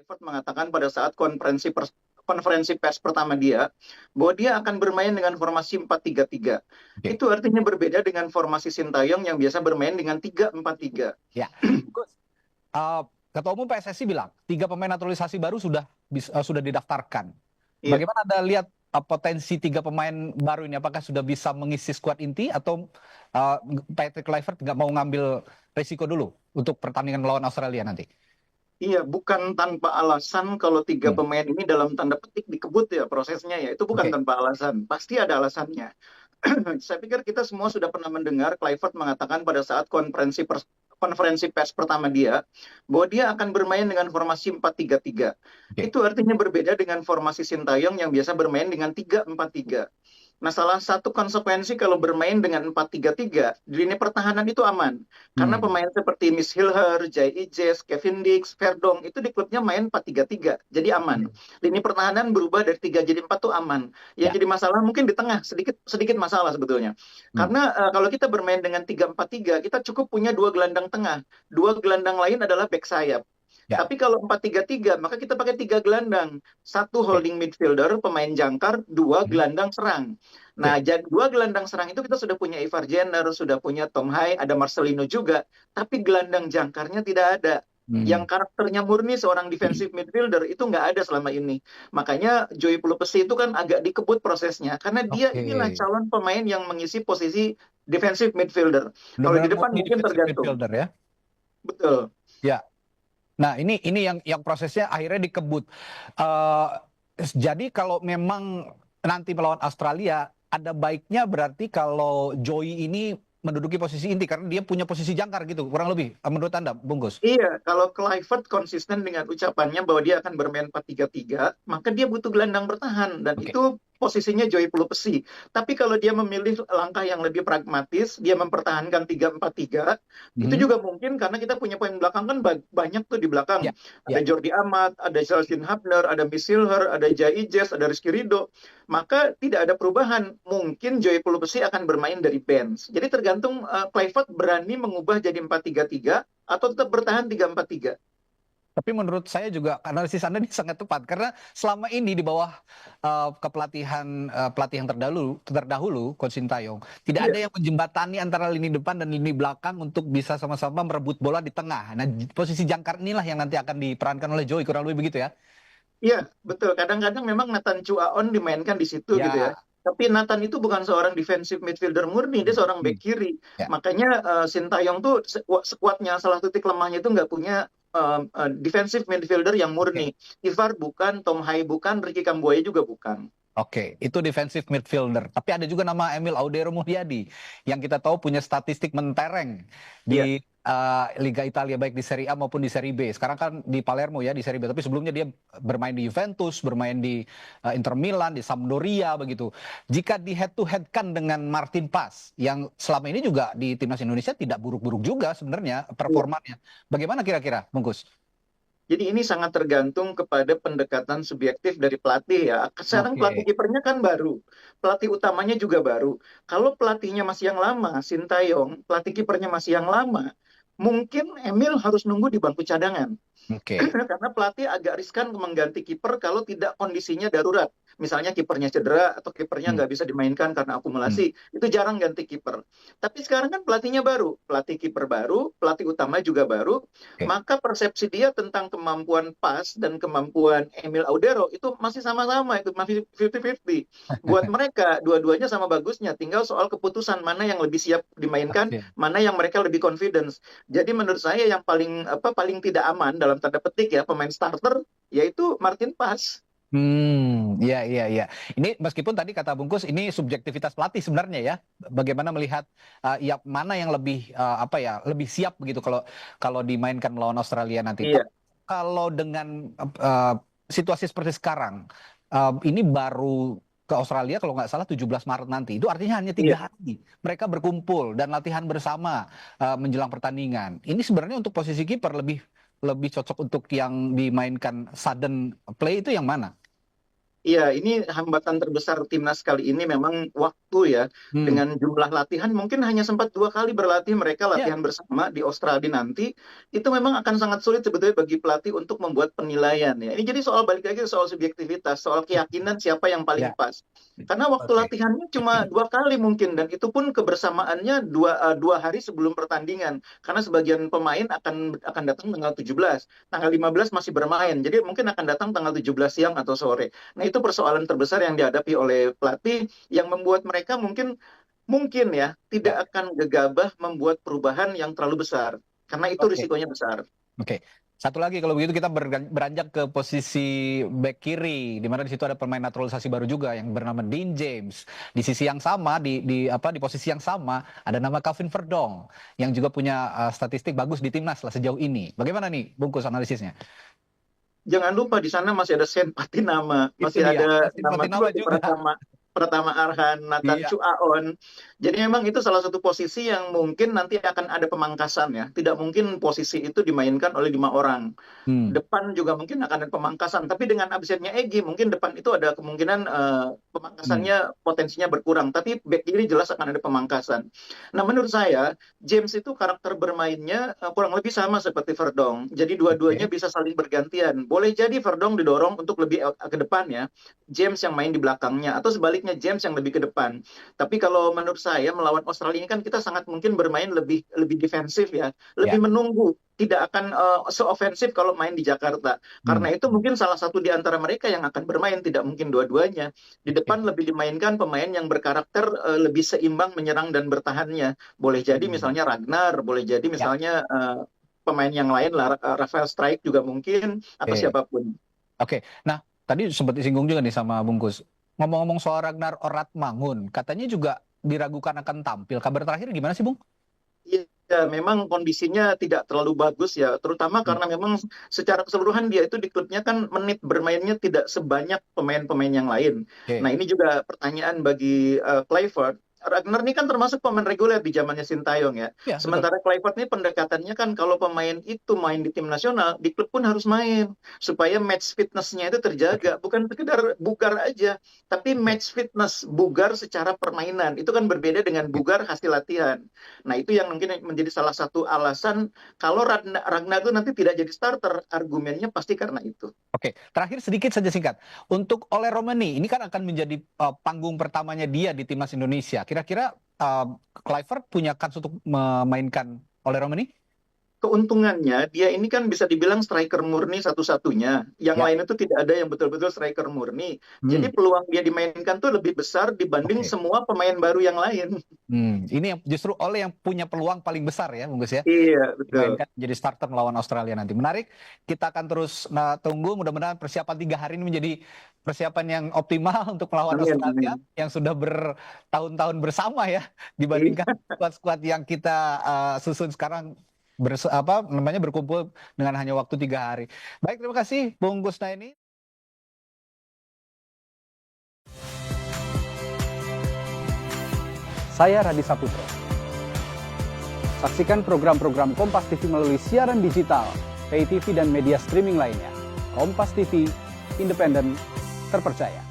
Clifford mengatakan pada saat konferensi pers pertama dia bahwa dia akan bermain dengan formasi 4-3-3. Oke. Itu artinya berbeda dengan formasi Sintayong yang biasa bermain dengan 3-4-3. Ya. Gus, uh, Ketua Umum PSSI bilang 3 pemain naturalisasi baru sudah didaftarkan. Iya. Bagaimana Anda lihat potensi 3 pemain baru ini? Apakah sudah bisa mengisi skuad inti atau uh, Patrick Kluivert nggak mau ngambil resiko dulu untuk pertandingan melawan Australia nanti? Iya, bukan tanpa alasan kalau tiga Hmm. pemain ini dalam tanda petik dikebut ya prosesnya ya. Itu bukan Oke. tanpa alasan. Pasti ada alasannya. Saya pikir kita semua sudah pernah mendengar Kluivert mengatakan pada saat konferensi pers pertama dia bahwa dia akan bermain dengan formasi 4-3-3. Oke. Itu artinya berbeda dengan formasi Sintayong yang biasa bermain dengan 3-4-3. Nah, salah satu konsekuensi kalau bermain dengan 4-3-3 di lini pertahanan itu aman. Karena Hmm. pemain seperti Miss Hilher, Jai Ijes, Kevin Dix, Verdong itu di klubnya main 4-3-3. Jadi aman. Lini pertahanan berubah dari 3 jadi 4 tuh aman. Yang Ya. jadi masalah mungkin di tengah, sedikit masalah sebetulnya. Hmm. Karena kalau kita bermain dengan 3-4-3, kita cukup punya 2 gelandang tengah. 2 gelandang lain adalah back sayap. Ya. Tapi kalau 4-3-3, maka kita pakai 3 gelandang. Satu Oke. holding midfielder, pemain jangkar, dua Hmm. gelandang serang. Nah, Oke. jadi 2 gelandang serang itu kita sudah punya Ivar Jenner, sudah punya Tom Hai, ada Marcelino juga. Tapi gelandang jangkarnya tidak ada. Yang Hmm. karakternya murni seorang defensive midfielder itu nggak ada selama ini. Makanya Joey Pelupesi itu kan agak dikebut prosesnya. Karena dia Oke. inilah calon pemain yang mengisi posisi defensive midfielder. Kalau di Benar-benar depan murni mungkin defensive tergantung. midfielder ya. Betul. Ya. Nah, ini yang prosesnya akhirnya dikebut. Eh, jadi kalau memang nanti melawan Australia, ada baiknya berarti kalau Joey ini menduduki posisi inti karena dia punya posisi jangkar gitu, kurang lebih. Menurut Anda, Bungkus? Iya, kalau Kluivert konsisten dengan ucapannya bahwa dia akan bermain 4-3-3, maka dia butuh gelandang bertahan dan Oke. itu posisinya Joey Pelupesi. Tapi kalau dia memilih langkah yang lebih pragmatis, dia mempertahankan 3-4-3, itu Mhm. juga mungkin karena kita punya pemain belakang kan banyak tuh di belakang. Ya, Ada ya. Jordi Amat, ada Justin Hubner, ada Miss Silver, ada Jai Ijes, ada Rizky Ridho. Maka tidak ada perubahan. Mungkin Joey Pelupesi akan bermain dari bench. Jadi tergantung Kluivert berani mengubah jadi 4-3-3 atau tetap bertahan 3-4-3. Tapi menurut saya juga analisis Anda ini sangat tepat karena selama ini di bawah kepelatihan pelatih yang terdahulu Coach Sintayong tidak Iya, ada yang menjembatani antara lini depan dan lini belakang untuk bisa sama-sama merebut bola di tengah. Nah, posisi jangkar inilah yang nanti akan diperankan oleh Joey, kurang lebih begitu ya. iya, betul. Kadang-kadang memang Nathan Chu Aon dimainkan di situ gitu ya. Ya. Tapi Nathan itu bukan seorang defensive midfielder murni, dia seorang Hmm. back kiri. Ya. Makanya Sintayong tuh sekuatnya salah satu titik lemahnya itu nggak punya defensive midfielder yang Oke. murni. Ivar bukan, Tom Hai bukan, Ricky Kambuaya juga bukan. Oke, itu defensive midfielder. Tapi ada juga nama Emil Audero Mulyadi yang kita tahu punya statistik mentereng Iya. di Liga Italia baik di Serie A maupun di Serie B. Sekarang kan di Palermo ya di Serie B, tapi sebelumnya dia bermain di Juventus, bermain di Inter Milan, di Sampdoria begitu. Jika di head to head kan dengan Martin Paes yang selama ini juga di timnas Indonesia tidak buruk-buruk juga sebenarnya Iya. performanya. Bagaimana kira-kira, Bungkus? Jadi ini sangat tergantung kepada pendekatan subjektif dari pelatih ya. Sekarang pelatih Oke. kipernya kan baru, pelatih utamanya juga baru. Kalau pelatihnya masih yang lama, Sintayong, pelatih kipernya masih yang lama, mungkin Emil harus nunggu di bangku cadangan. Oke. Karena pelatih agak riskan mengganti kiper kalau tidak kondisinya darurat. Misalnya kipernya cedera atau kipernya Hmm. nggak bisa dimainkan karena Hmm. akumulasi. Itu jarang ganti kiper. Tapi sekarang kan pelatihnya baru. Pelatih kiper baru, pelatih utama juga baru. Oke. Maka persepsi dia tentang kemampuan Pas dan kemampuan Emil Audero itu masih sama-sama. Itu masih 50-50. Buat mereka, dua-duanya sama bagusnya. Tinggal soal keputusan mana yang lebih siap dimainkan, Oke. mana yang mereka lebih confidence. Jadi menurut saya yang paling tidak aman dalam tanda petik ya pemain starter yaitu Martin Paes. Iya, iya, iya. Ini meskipun tadi kata Bungkus, ini subjektivitas pelatih sebenarnya ya. Bagaimana melihat ya mana yang lebih apa ya, lebih siap begitu kalau kalau dimainkan melawan Australia nanti. Iya, Tapi kalau dengan situasi seperti sekarang, ini baru ke Australia kalau nggak salah 17 Maret nanti. Itu artinya hanya iya. 3 hari. Mereka berkumpul dan latihan bersama menjelang pertandingan. Ini sebenarnya untuk posisi kiper lebih lebih cocok untuk yang dimainkan sudden play itu yang mana? Iya, ini hambatan terbesar timnas kali ini memang waktu ya. Hmm. Dengan jumlah latihan mungkin hanya sempat 2 kali berlatih, mereka Ya, latihan bersama di Australia nanti. Itu memang akan sangat sulit sebetulnya bagi pelatih untuk membuat penilaian ya. Ini jadi soal balik lagi soal subjektivitas, soal keyakinan siapa yang paling ya. pas. Karena waktu Oke. latihannya cuma 2 kali mungkin dan itu pun kebersamaannya dua hari sebelum pertandingan. Karena sebagian pemain akan datang tanggal 17, tanggal 15 masih bermain. Jadi mungkin akan datang tanggal 17 siang atau sore. Nah, itu persoalan terbesar yang dihadapi oleh pelatih yang membuat mereka mungkin ya Ya. tidak akan gegabah membuat perubahan yang terlalu besar karena itu Oke. risikonya besar. Oke. Satu lagi kalau begitu kita beranjak ke posisi back kiri di mana di situ ada pemain naturalisasi baru juga yang bernama Dean James. Di sisi yang sama di posisi yang sama ada nama Calvin Verdong yang juga punya statistik bagus di timnas lah sejauh ini. Bagaimana nih bungkus analisisnya? Jangan lupa di sana masih ada Sen Patinama, Itu masih dia. ada Justin nama Patinama juga juga. Pratama Arhan, Nathan Iya. Chuaon. Jadi memang itu salah satu posisi yang mungkin nanti akan ada pemangkasan ya. Tidak mungkin posisi itu dimainkan oleh 5 orang. Hmm. Depan juga mungkin akan ada pemangkasan. Tapi dengan absennya Egy, mungkin depan itu ada kemungkinan Hmm. pemangkasannya potensinya berkurang. Tapi back kiri jelas akan ada pemangkasan. Nah, menurut saya James itu karakter bermainnya kurang lebih sama seperti Verdong. Jadi dua-duanya Oke. bisa saling bergantian. Boleh jadi Verdong didorong untuk lebih ke depan ya, James yang main di belakangnya, atau sebaliknya James yang lebih ke depan. Tapi kalau menurut saya melawan Australia ini kan kita sangat mungkin bermain lebih lebih defensif ya, Ya. lebih menunggu, tidak akan seofensif kalau main di Jakarta. Hmm. Karena itu mungkin salah satu di antara mereka yang akan bermain, tidak mungkin dua-duanya. Di Oke. depan lebih dimainkan pemain yang berkarakter lebih seimbang menyerang dan bertahannya. Boleh jadi Hmm. misalnya Ragnar, boleh jadi Ya. misalnya pemain yang lain lah, Rafael Strike juga mungkin, atau Oke. siapapun. Oke. Nah, tadi sempat disinggung juga nih sama Bungkus. Ngomong-ngomong soal Ragnar Oratmangun, katanya juga diragukan akan tampil. Kabar terakhir gimana sih, Bung? Iya, memang kondisinya tidak terlalu bagus ya, terutama Hmm. karena memang secara keseluruhan dia itu di klubnya kan menit bermainnya tidak sebanyak pemain-pemain yang lain. Nah, Oke. ini juga pertanyaan bagi Kluivert. Ragnar ini kan termasuk pemain reguler di zamannya Sintayong ya. Ya, betul. Sementara Kluivert ini pendekatannya kan kalau pemain itu main di tim nasional, di klub pun harus main supaya match fitness-nya itu Oke. terjaga, bukan sekedar bugar aja, tapi Oke. match fitness, bugar secara permainan. Itu kan berbeda dengan Oke. bugar hasil latihan. Nah, itu yang mungkin menjadi salah satu alasan kalau Ragnar itu nanti tidak jadi starter, argumennya pasti karena itu. Oke, terakhir sedikit saja singkat. Untuk Ole Romani, ini kan akan menjadi panggung pertamanya dia di timnas Indonesia. Kira-kira Kluivert punya kans untuk memainkan Ole Romani? Keuntungannya dia ini kan bisa dibilang striker murni satu-satunya. Yang Ya. lain itu tidak ada yang betul-betul striker murni. Hmm. Jadi peluang dia dimainkan tuh lebih besar dibanding Oke. semua pemain baru yang lain. Ini yang justru Ole yang punya peluang paling besar ya, Bung Gus ya. Iya, betul. Dimainkan jadi starter melawan Australia nanti. Menarik. Kita akan terus tunggu. Mudah-mudahan persiapan 3 hari ini menjadi persiapan yang optimal untuk melawan Amin, Australia amin. yang sudah bertahun-tahun bersama ya dibandingkan Iya. skuad-skuad yang kita susun sekarang berkumpul dengan hanya waktu 3 hari. Baik, terima kasih Bung Gusnaini. Saya Radi Saputro. Saksikan program-program Kompas TV melalui siaran digital, pay TV dan media streaming lainnya. Kompas TV, independen, terpercaya.